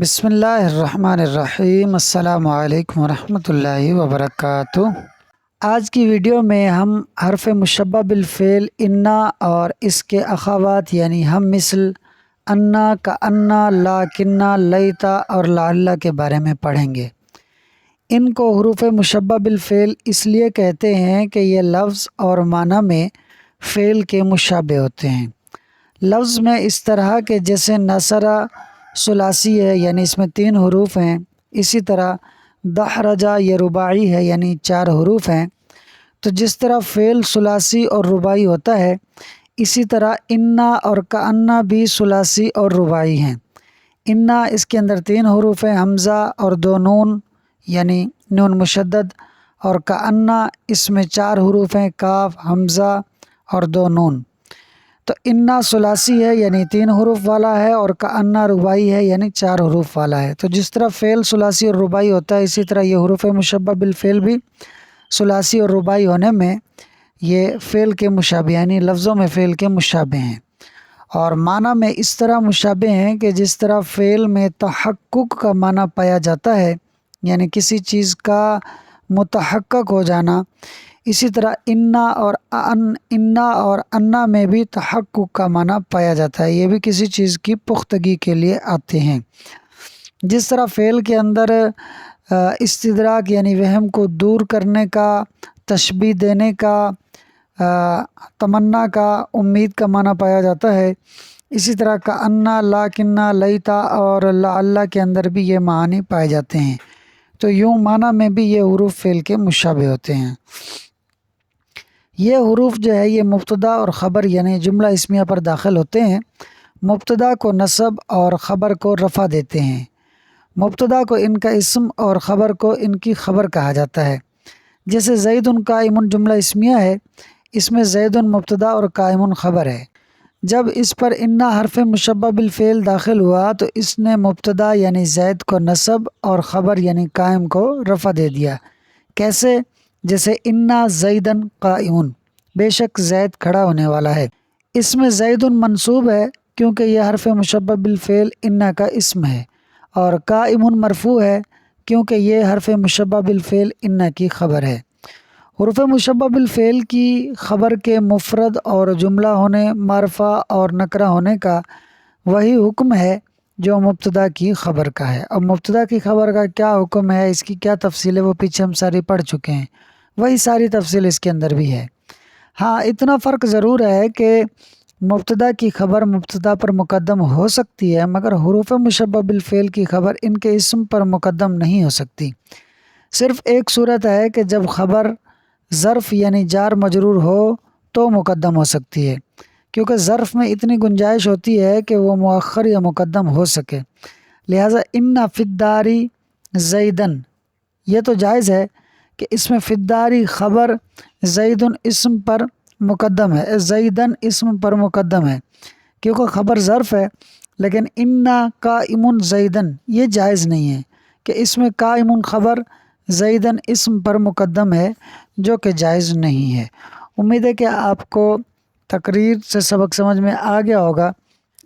بسم اللہ الرحمن الرحیم۔ السلام علیکم ورحمۃ اللہ وبرکاتہ۔ آج کی ویڈیو میں ہم حرف مشبہ بالفعل انا اور اس کے اخوات یعنی ہم مثل انا، کانا، لاکنا، لیتا اور لعل کے بارے میں پڑھیں گے۔ ان کو حروف مشبہ بالفعل اس لیے کہتے ہیں کہ یہ لفظ اور معنی میں فعل کے مشابہ ہوتے ہیں۔ لفظ میں اس طرح کہ جیسے نصرہ ثلاثی ہے یعنی اس میں 3 حروف ہیں، اسی طرح دحرجہ یہ رباعی ہے یعنی 4 حروف ہیں۔ تو جس طرح فعل ثلاثی اور رباعی ہوتا ہے، اسی طرح انا اور کانا بھی ثلاثی اور رباعی ہیں۔ انا اس کے اندر 3 حروف ہیں، حمزہ اور 2 نون یعنی نون مشدد، اور کانا اس میں 4 حروف ہیں، کاف، حمزہ اور 2 نون۔ تو انا ثلاثی ہے یعنی 3 حروف والا ہے، اور کانا رباعی ہے یعنی 4 حروف والا ہے۔ تو جس طرح فعل ثلاثی اور رباعی ہوتا ہے، اسی طرح یہ حروف مشبہ بالفعل بھی ثلاثی اور رباعی ہونے میں یہ فعل کے مشابہ یعنی لفظوں میں فعل کے مشابہ ہیں، اور معنی میں اس طرح مشابہ ہیں کہ جس طرح فعل میں تحقق کا معنی پایا جاتا ہے یعنی کسی چیز کا متحقق ہو جانا، اسی طرح انا اور انا میں بھی تحقق کا معنی پایا جاتا ہے، یہ بھی کسی چیز کی پختگی کے لیے آتے ہیں۔ جس طرح فعل کے اندر استدراک یعنی وہم کو دور کرنے کا، تشبیہ دینے کا، تمنا کا، امید کا معنی پایا جاتا ہے، اسی طرح کانا، لاکنا، لیتا اور لعل کے اندر بھی یہ معانی پائے جاتے ہیں۔ تو یوں معنی میں بھی یہ حروف فعل کے مشابہ ہوتے ہیں۔ یہ حروف جو ہے یہ مبتدا اور خبر یعنی جملہ اسمیہ پر داخل ہوتے ہیں۔ مبتدا کو نصب اور خبر کو رفع دیتے ہیں۔ مبتدا کو ان کا اسم اور خبر کو ان کی خبر کہا جاتا ہے۔ جیسے زید قائم جملہ اسمیہ ہے، اس میں زید مبتدا اور قائم خبر ہے۔ جب اس پر انا حرف مشبہ بالفعل داخل ہوا تو اس نے مبتدا یعنی زید کو نصب اور خبر یعنی قائم کو رفع دے دیا۔ کیسے؟ جیسے انا زیدن قائم، بے شک زید کھڑا ہونے والا ہے۔ اس میں زید منصوب ہے کیونکہ یہ حرف مشبہ بالفعل انا کا اسم ہے، اور قائم مرفوع ہے کیونکہ یہ حرف مشبہ بالفعل انا کی خبر ہے۔ حروف مشبہ بالفعل کی خبر کے مفرد اور جملہ ہونے، معرفہ اور نکرہ ہونے کا وہی حکم ہے جو مبتدا کی خبر کا ہے۔ اب مبتدا کی خبر کا کیا حکم ہے، اس کی کیا تفصیل ہے، وہ پیچھے ہم ساری پڑھ چکے ہیں، وہی ساری تفصیل اس کے اندر بھی ہے۔ ہاں اتنا فرق ضرور ہے کہ مبتدا کی خبر مبتدا پر مقدم ہو سکتی ہے، مگر حروف مشبہ بالفعل کی خبر ان کے اسم پر مقدم نہیں ہو سکتی۔ صرف ایک صورت ہے کہ جب خبر ظرف یعنی جار مجرور ہو تو مقدم ہو سکتی ہے، کیونکہ ظرف میں اتنی گنجائش ہوتی ہے کہ وہ مؤخر یا مقدم ہو سکے۔ لہٰذا انا فی الدار زیدن یہ تو جائز ہے کہ اس میں فی الدار خبر زید اسم پر مقدم ہے، زیدن اسم پر مقدم ہے کیونکہ خبر ظرف ہے، لیکن انا قائم زیدن یہ جائز نہیں ہے کہ اس میں قائم خبر زیدن اسم پر مقدم ہے، جو کہ جائز نہیں ہے۔ امید ہے کہ آپ کو تقریر سے سبق سمجھ میں آ گیا ہوگا۔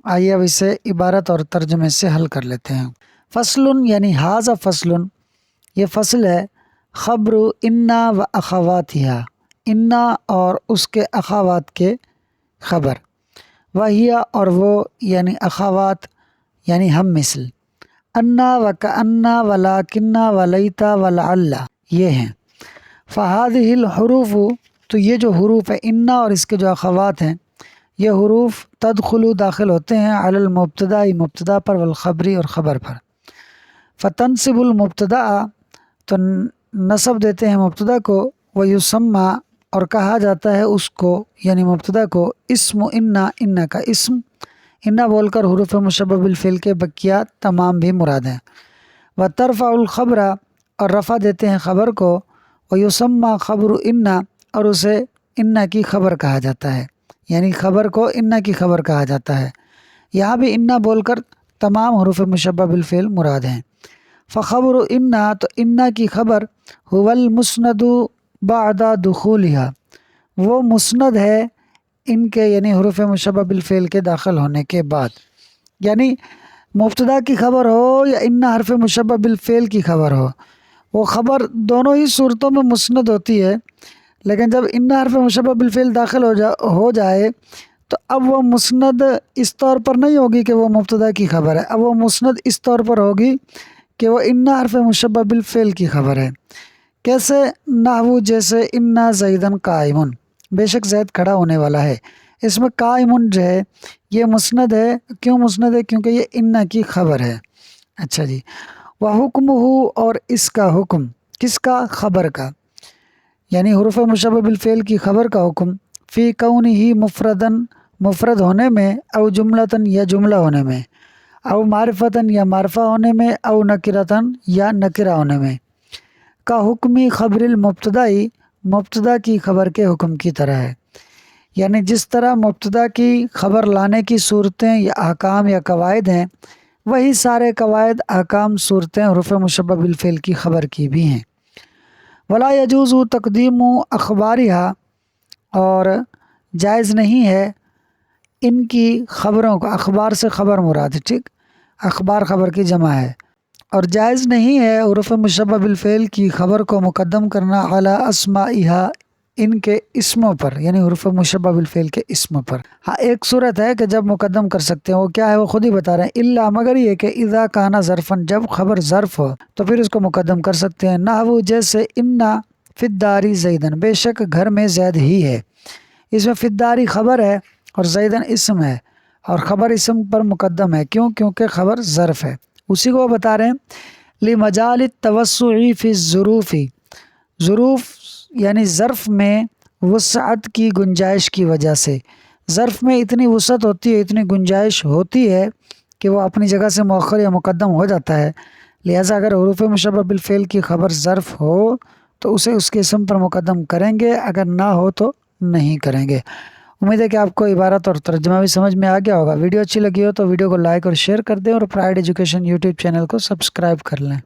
آئیے اب اسے عبارت اور ترجمے سے حل کر لیتے ہیں۔ فصل یعنی ھذا فصل، یہ فصل ہے، خبر انا و اخواتہا، انا اور اس کے اخوات کے خبر، وہیا اور وہ یعنی اخوات یعنی ہم مثل، انا و کانا و لاکنا و لیتا و لعل یہ ہیں۔ فہذہ الحروف تو یہ جو حروف ہے انا اور اس کے جو اخوات ہیں، یہ حروف تدخل داخل ہوتے ہیں علی المبتدا مبتدا پر، والخبری اور خبر پر۔ فتنصب المبتدا تو نصب دیتے ہیں مبتدا کو، ویسمى اور کہا جاتا ہے اس کو یعنی مبتدا کو، اسم انا، انا کا اسم، انا بول کر حروف مشبہ بالفعل کے بقیہ تمام بھی مراد ہیں۔ وترفع الخبر اور رفع دیتے ہیں خبر کو، ویسمى خبر انا اور اسے انا کی خبر کہا جاتا ہے، یعنی خبر کو انا کی خبر کہا جاتا ہے۔ یہاں بھی انا بول کر تمام حروف مشبہ بالفعل مراد ہیں۔ فخبر انا تو انا کی خبر هو المسند بعد دخولها، وہ مسند ہے ان کے یعنی حروف مشبہ بالفعل کے داخل ہونے کے بعد، یعنی مبتدا کی خبر ہو یا انا حرف مشبہ بالفعل کی خبر ہو، وہ خبر دونوں ہی صورتوں میں مسند ہوتی ہے، لیکن جب انا حرف مشبہ بالفعل داخل ہو جائے تو اب وہ مسند اس طور پر نہیں ہوگی کہ وہ مبتدا کی خبر ہے، اب وہ مسند اس طور پر ہوگی کہ وہ انا حرف مشبہ بالفعل کی خبر ہے۔ کیسے؟ نحو جیسے انا زیدن قائمن، بے شک زید کھڑا ہونے والا ہے، اس میں قائمن جو ہے یہ مسند ہے، کیوں مسند ہے؟ کیونکہ یہ انا کی خبر ہے۔ اچھا جی، وحکمہ، اور اس کا حکم، کس کا؟ خبر کا، یعنی حروف مشبہ بالفعل کی خبر کا حکم، فی کونہ مفردن، مفرد ہونے میں، او جملتن، یا جملہ ہونے میں، او معرفتن، یا معرفہ ہونے میں، او نکرتن، یا نکرہ ہونے میں، کا حکمی خبر المبتدائی، مبتدا کی خبر کے حکم کی طرح ہے۔ یعنی جس طرح مبتدا کی خبر لانے کی صورتیں یا احکام یا قواعد ہیں، وہی سارے قواعد، احکام، صورتیں حروف مشبہ بالفعل کی خبر کی بھی ہیں۔ ولا یجوز تقدیم اخبارها، اور جائز نہیں ہے ان کی خبروں کا، اخبار سے خبر مراد ہے، ٹھیک، اخبار خبر کی جمع ہے، اور جائز نہیں ہے حروف مشبہ بالفعل کی خبر کو مقدم کرنا علی اسمائها، ان کے اسموں پر، یعنی حروف مشبہ بالفعل کے اسم پر۔ ہاں ایک صورت ہے کہ جب مقدم کر سکتے ہیں، وہ کیا ہے؟ وہ خود ہی بتا رہے ہیں، الا، مگر یہ کہ اذا کانا ظرفن، جب خبر ظرف ہو تو پھر اس کو مقدم کر سکتے ہیں۔ نحو جیسے انا فی الدار زیدن، بے شک گھر میں زید ہی ہے، اس میں فی الدار خبر ہے اور زیدن اسم ہے، اور خبر اسم پر مقدم ہے، کیوں؟ کیونکہ خبر ظرف ہے۔ اسی کو وہ بتا رہے ہیں، لمجال التوسع فی الظروف، ظروف یعنی ظرف میں وسعت کی گنجائش کی وجہ سے، ظرف میں اتنی وسعت ہوتی ہے، اتنی گنجائش ہوتی ہے کہ وہ اپنی جگہ سے مؤخر یا مقدم ہو جاتا ہے، لہٰذا اگر حروف مشبہ بالفعل کی خبر ظرف ہو تو اسے اس کے اسم پر مقدم کریں گے، اگر نہ ہو تو نہیں کریں گے۔ امید ہے کہ آپ کو عبارت اور ترجمہ بھی سمجھ میں آ گیا ہوگا۔ ویڈیو اچھی لگی ہو تو ویڈیو کو لائک اور شیئر کر دیں، اور پرائڈ ایجوکیشن یوٹیوب چینل کو سبسکرائب کر لیں۔